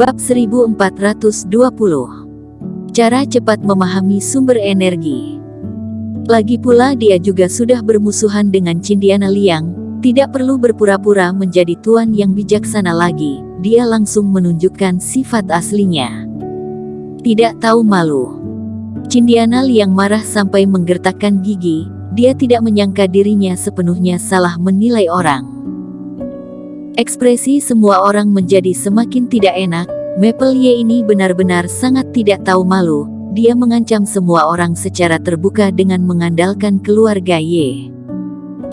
Bab 1420. Cara cepat memahami sumber energi. Lagi pula dia juga sudah bermusuhan dengan Cindiana Liang, tidak perlu berpura-pura menjadi tuan yang bijaksana lagi, dia langsung menunjukkan sifat aslinya. Tidak tahu malu. Cindiana Liang marah sampai menggertakkan gigi, dia tidak menyangka dirinya sepenuhnya salah menilai orang. Ekspresi semua orang menjadi semakin tidak enak. Maple Ye ini benar-benar sangat tidak tahu malu. Dia mengancam semua orang secara terbuka dengan mengandalkan keluarga Ye.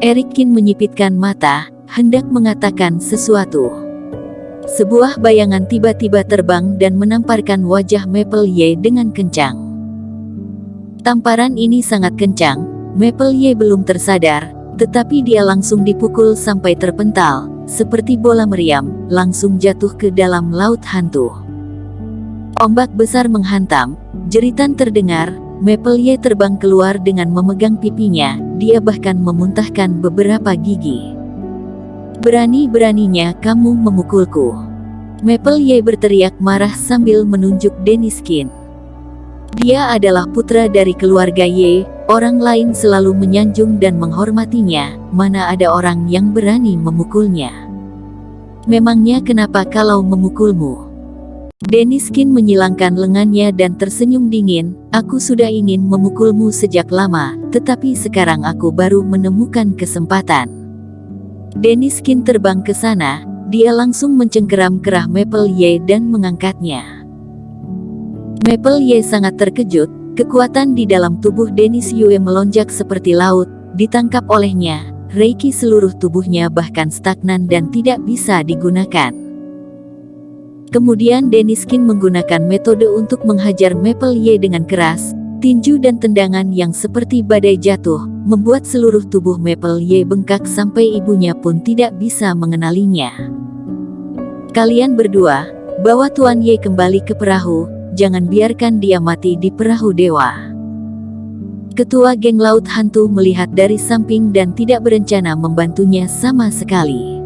Eric Qin menyipitkan mata, hendak mengatakan sesuatu. Sebuah bayangan tiba-tiba terbang dan menamparkan wajah Maple Ye dengan kencang. Tamparan ini sangat kencang, Maple Ye belum tersadar, tetapi dia langsung dipukul sampai terpental. Seperti bola meriam, langsung jatuh ke dalam laut hantu. Ombak besar menghantam, jeritan terdengar, Maple Ye terbang keluar dengan memegang pipinya, dia bahkan memuntahkan beberapa gigi. Berani-beraninya kamu memukulku. Maple Ye berteriak marah sambil menunjuk Dennis Qin. Dia adalah putra dari keluarga Ye, orang lain selalu menyanjung dan menghormatinya, mana ada orang yang berani memukulnya. Memangnya kenapa kalau memukulmu? Dennis Qin menyilangkan lengannya dan tersenyum dingin, aku sudah ingin memukulmu sejak lama, tetapi sekarang aku baru menemukan kesempatan. Dennis Qin terbang ke sana, dia langsung mencengkeram kerah Maple Ye dan mengangkatnya. Maple Ye sangat terkejut, kekuatan di dalam tubuh Dennis Yue melonjak seperti laut, ditangkap olehnya, reiki seluruh tubuhnya bahkan stagnan dan tidak bisa digunakan. Kemudian Dennis Qin menggunakan metode untuk menghajar Maple Ye dengan keras, tinju dan tendangan yang seperti badai jatuh, membuat seluruh tubuh Maple Ye bengkak sampai ibunya pun tidak bisa mengenalinya. Kalian berdua, bawa Tuan Ye kembali ke perahu, jangan biarkan dia mati di perahu dewa. Ketua geng laut hantu melihat dari samping dan tidak berencana membantunya sama sekali.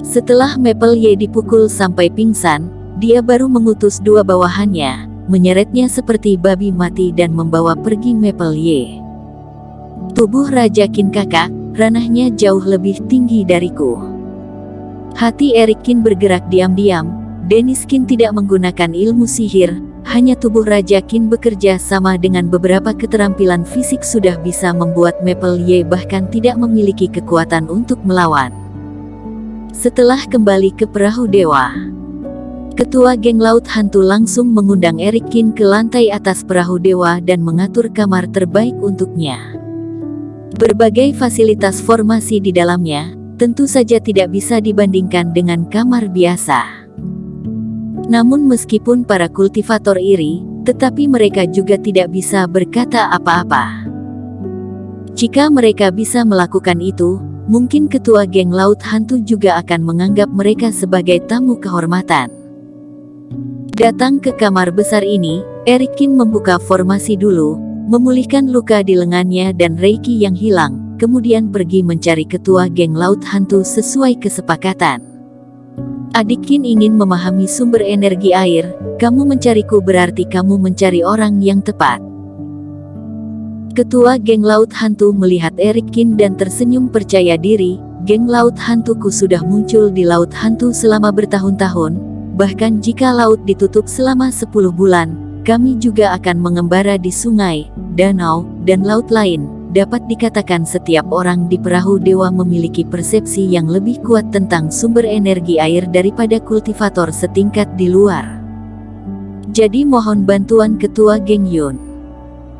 Setelah Maple Ye dipukul sampai pingsan, dia baru mengutus dua bawahannya, menyeretnya seperti babi mati dan membawa pergi Maple Ye. Tubuh Raja Qin kakak, ranahnya jauh lebih tinggi dariku. Hati Eric Qin bergerak diam-diam. Dennis Qin tidak menggunakan ilmu sihir, hanya tubuh Raja Qin bekerja sama dengan beberapa keterampilan fisik sudah bisa membuat Maple Ye bahkan tidak memiliki kekuatan untuk melawan. Setelah kembali ke perahu dewa, ketua geng laut hantu langsung mengundang Eric Qin ke lantai atas perahu dewa dan mengatur kamar terbaik untuknya. Berbagai fasilitas formasi di dalamnya, tentu saja tidak bisa dibandingkan dengan kamar biasa. Namun meskipun para kultivator iri, tetapi mereka juga tidak bisa berkata apa-apa. Jika mereka bisa melakukan itu, mungkin ketua geng laut hantu juga akan menganggap mereka sebagai tamu kehormatan. Datang ke kamar besar ini, Eric Qin membuka formasi dulu, memulihkan luka di lengannya dan reiki yang hilang, kemudian pergi mencari ketua geng laut hantu sesuai kesepakatan. Adik Qin ingin memahami sumber energi air, kamu mencariku berarti kamu mencari orang yang tepat. Ketua geng laut hantu melihat Eric Qin dan tersenyum percaya diri, geng laut hantuku sudah muncul di laut hantu selama bertahun-tahun, bahkan jika laut ditutup selama 10 bulan, kami juga akan mengembara di sungai, danau, dan laut lain. Dapat dikatakan setiap orang di perahu dewa memiliki persepsi yang lebih kuat tentang sumber energi air daripada kultivator setingkat di luar. Jadi mohon bantuan ketua geng Yun,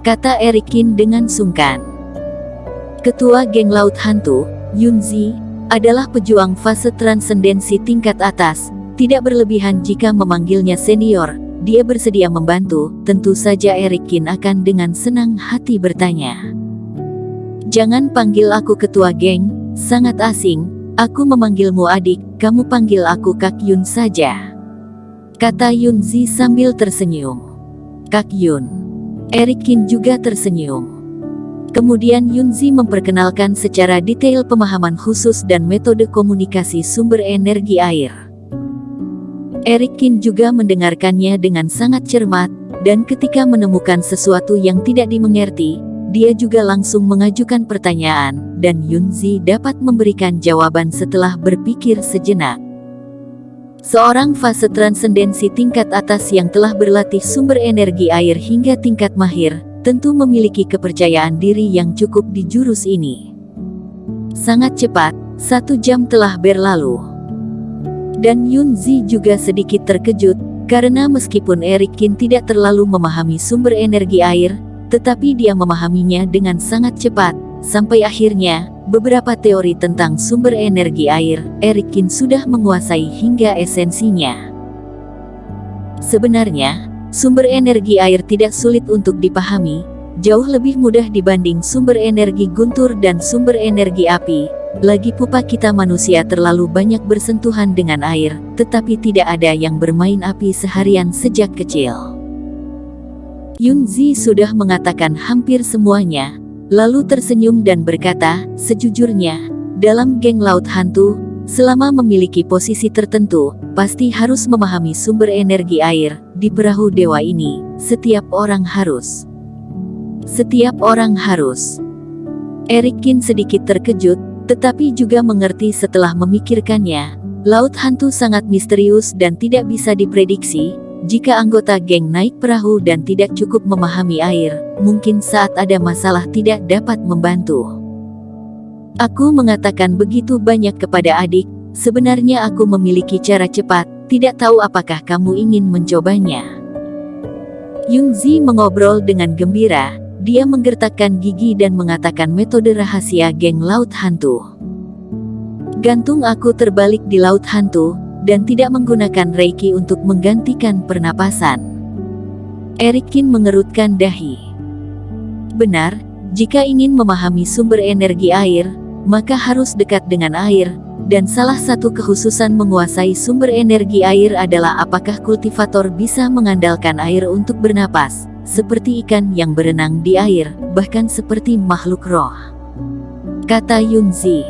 kata Eric Qin dengan sungkan. Ketua geng laut hantu, Yun Zi, adalah pejuang fase transendensi tingkat atas, tidak berlebihan jika memanggilnya senior, dia bersedia membantu, tentu saja Eric Qin akan dengan senang hati bertanya. Jangan panggil aku ketua geng, sangat asing, aku memanggilmu adik, kamu panggil aku Kak Yun saja, kata Yun Zi sambil tersenyum. Kak Yun. Eric Qin juga tersenyum. Kemudian Yun Zi memperkenalkan secara detail pemahaman khusus dan metode komunikasi sumber energi air. Eric Kin juga mendengarkannya dengan sangat cermat, dan ketika menemukan sesuatu yang tidak dimengerti, dia juga langsung mengajukan pertanyaan, dan Yunzi dapat memberikan jawaban setelah berpikir sejenak. Seorang fase transendensi tingkat atas yang telah berlatih sumber energi air hingga tingkat mahir, tentu memiliki kepercayaan diri yang cukup di jurus ini. Sangat cepat, 1 jam telah berlalu. Dan Yunzi juga sedikit terkejut, karena meskipun Eric Kin tidak terlalu memahami sumber energi air, tetapi dia memahaminya dengan sangat cepat, sampai akhirnya, beberapa teori tentang sumber energi air, Eric Kin sudah menguasai hingga esensinya. Sebenarnya, sumber energi air tidak sulit untuk dipahami, jauh lebih mudah dibanding sumber energi guntur dan sumber energi api. Lagi pula kita manusia terlalu banyak bersentuhan dengan air, tetapi tidak ada yang bermain api seharian sejak kecil. Yunzi sudah mengatakan hampir semuanya, lalu tersenyum dan berkata, sejujurnya, dalam geng laut hantu, selama memiliki posisi tertentu, pasti harus memahami sumber energi air. Di perahu dewa ini, setiap orang harus. Eric Kin sedikit terkejut, tetapi juga mengerti setelah memikirkannya. Laut hantu sangat misterius dan tidak bisa diprediksi. Jika anggota geng naik perahu dan tidak cukup memahami air, mungkin saat ada masalah tidak dapat membantu. Aku mengatakan begitu banyak kepada adik, sebenarnya aku memiliki cara cepat, tidak tahu apakah kamu ingin mencobanya. Yunzi mengobrol dengan gembira. Dia menggertakkan gigi dan mengatakan metode rahasia geng laut hantu. Gantung aku terbalik di laut hantu, dan tidak menggunakan reiki untuk menggantikan pernapasan. Eric Kin mengerutkan dahi. Benar, jika ingin memahami sumber energi air, maka harus dekat dengan air, dan salah satu kekhususan menguasai sumber energi air adalah apakah kultivator bisa mengandalkan air untuk bernapas, seperti ikan yang berenang di air, bahkan seperti makhluk roh, kata Yunzi.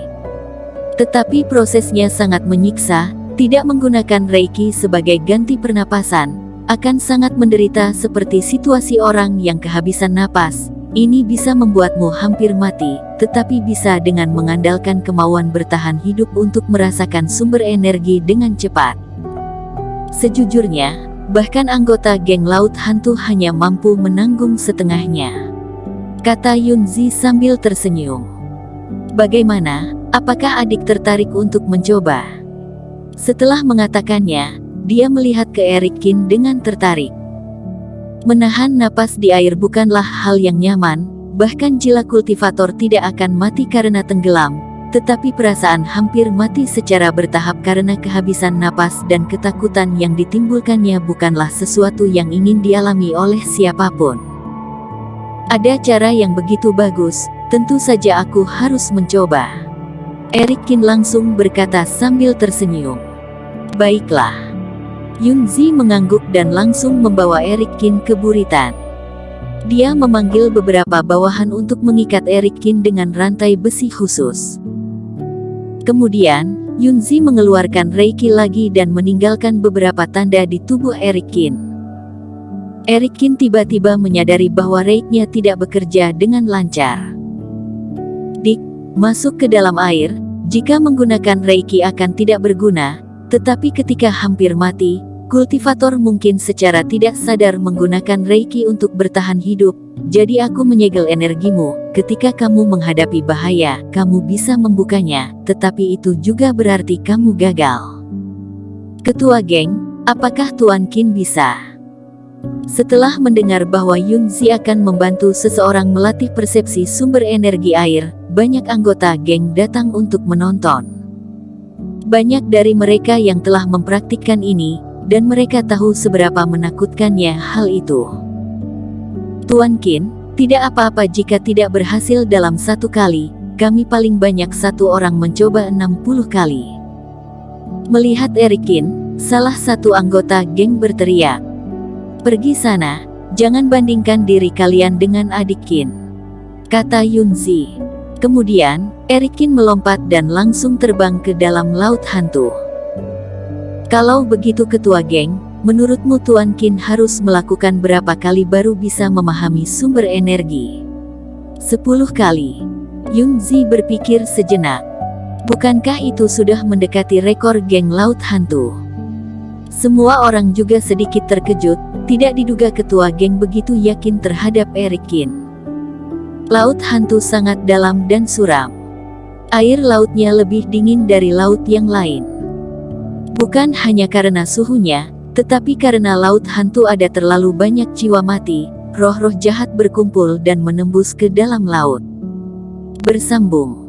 Tetapi prosesnya sangat menyiksa, tidak menggunakan reiki sebagai ganti pernapasan, akan sangat menderita seperti situasi orang yang kehabisan napas. Ini bisa membuatmu hampir mati, tetapi bisa dengan mengandalkan kemauan bertahan hidup untuk merasakan sumber energi dengan cepat. Sejujurnya, bahkan anggota geng laut hantu hanya mampu menanggung setengahnya, kata Yunzi sambil tersenyum. Bagaimana, apakah adik tertarik untuk mencoba? Setelah mengatakannya, dia melihat ke Eric Kin dengan tertarik. Menahan napas di air bukanlah hal yang nyaman, bahkan jila kultivator tidak akan mati karena tenggelam, tetapi perasaan hampir mati secara bertahap karena kehabisan napas dan ketakutan yang ditimbulkannya bukanlah sesuatu yang ingin dialami oleh siapapun. Ada cara yang begitu bagus, tentu saja aku harus mencoba. Eric Kin langsung berkata sambil tersenyum. Baiklah. Yunzi mengangguk dan langsung membawa Eric Kin ke buritan. Dia memanggil beberapa bawahan untuk mengikat Eric Kin dengan rantai besi khusus. Kemudian, Yunzi mengeluarkan reiki lagi dan meninggalkan beberapa tanda di tubuh Eric Kin. Eric Kin tiba-tiba menyadari bahwa reiki-nya tidak bekerja dengan lancar. Dik, masuk ke dalam air. Jika menggunakan reiki akan tidak berguna, tetapi ketika hampir mati, kultivator mungkin secara tidak sadar menggunakan reiki untuk bertahan hidup. Jadi aku menyegel energimu. Ketika kamu menghadapi bahaya, kamu bisa membukanya, tetapi itu juga berarti kamu gagal. Ketua geng, apakah Tuan Qin bisa? Setelah mendengar bahwa Yunzi akan membantu seseorang melatih persepsi sumber energi air, banyak anggota geng datang untuk menonton. Banyak dari mereka yang telah mempraktikkan ini, dan mereka tahu seberapa menakutkannya hal itu. Tuan Qin, tidak apa-apa jika tidak berhasil dalam 1 kali, kami paling banyak 1 orang mencoba 60 kali. Melihat Eric Qin, salah satu anggota geng berteriak. Pergi sana, jangan bandingkan diri kalian dengan adik Qin, kata Yunzi. Kemudian, Eric Qin melompat dan langsung terbang ke dalam laut hantu. Kalau begitu ketua geng, menurutmu Tuan Qin harus melakukan berapa kali baru bisa memahami sumber energi? 10 kali. Yun Zi berpikir sejenak. Bukankah itu sudah mendekati rekor geng laut hantu? Semua orang juga sedikit terkejut, tidak diduga ketua geng begitu yakin terhadap Eric Qin. Laut hantu sangat dalam dan suram. Air lautnya lebih dingin dari laut yang lain. Bukan hanya karena suhunya, tetapi karena laut hantu ada terlalu banyak jiwa mati, roh-roh jahat berkumpul dan menembus ke dalam laut. Bersambung.